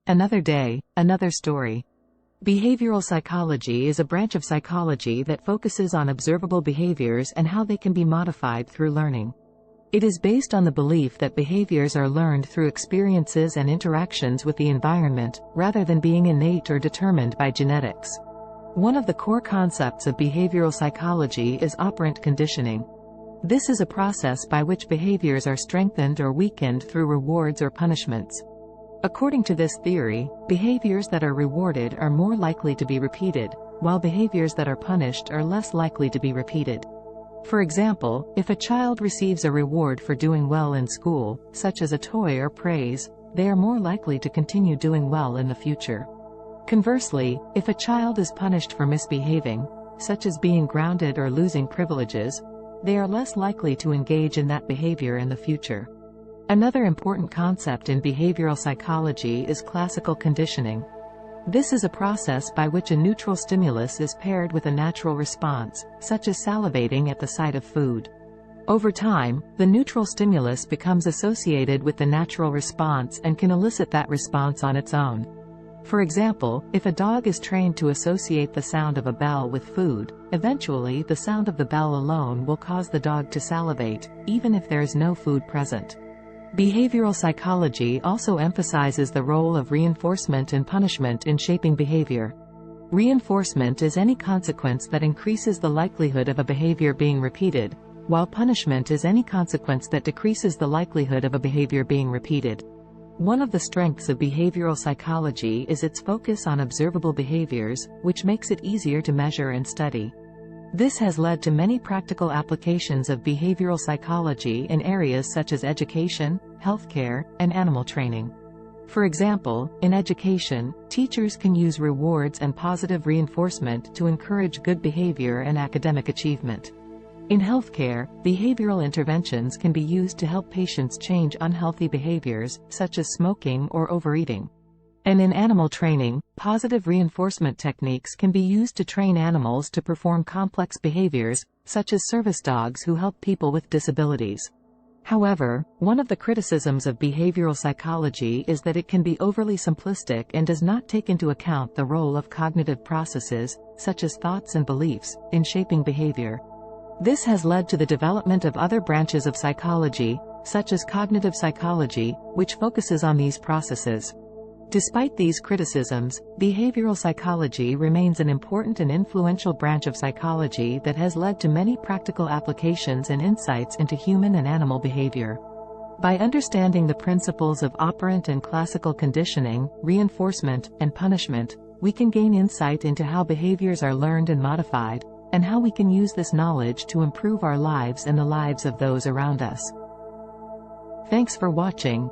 Another day, another story. Behavioral psychology is a branch of psychology that focuses on observable behaviors and how they can be modified through learning. It is based on the belief that behaviors are learned through experiences and interactions with the environment, rather than being innate or determined by genetics. One of the core concepts of behavioral psychology is operant conditioning. This is a process by which behaviors are strengthened or weakened through rewards or punishments. According to this theory, behaviors that are rewarded are more likely to be repeated, while behaviors that are punished are less likely to be repeated. For example, if a child receives a reward for doing well in school, such as a toy or praise, they are more likely to continue doing well in the future. Conversely, if a child is punished for misbehaving, such as being grounded or losing privileges, they are less likely to engage in that behavior in the future. Another important concept in behavioral psychology is classical conditioning. This is a process by which a neutral stimulus is paired with a natural response, such as salivating at the sight of food. Over time, the neutral stimulus becomes associated with the natural response and can elicit that response on its own. For example, if a dog is trained to associate the sound of a bell with food, eventually the sound of the bell alone will cause the dog to salivate, even if there is no food present. Behavioral psychology also emphasizes the role of reinforcement and punishment in shaping behavior. Reinforcement is any consequence that increases the likelihood of a behavior being repeated, while punishment is any consequence that decreases the likelihood of a behavior being repeated. One of the strengths of behavioral psychology is its focus on observable behaviors, which makes it easier to measure and study. This has led to many practical applications of behavioral psychology in areas such as education, healthcare, and animal training. For example, in education, teachers can use rewards and positive reinforcement to encourage good behavior and academic achievement. In healthcare, behavioral interventions can be used to help patients change unhealthy behaviors, such as smoking or overeating. And in animal training, positive reinforcement techniques can be used to train animals to perform complex behaviors, such as service dogs who help people with disabilities. However, one of the criticisms of behavioral psychology is that it can be overly simplistic and does not take into account the role of cognitive processes, such as thoughts and beliefs, in shaping behavior. This has led to the development of other branches of psychology, such as cognitive psychology, which focuses on these processes. Despite these criticisms, behavioral psychology remains an important and influential branch of psychology that has led to many practical applications and insights into human and animal behavior. By understanding the principles of operant and classical conditioning, reinforcement, and punishment, we can gain insight into how behaviors are learned and modified, and how we can use this knowledge to improve our lives and the lives of those around us. Thanks for watching.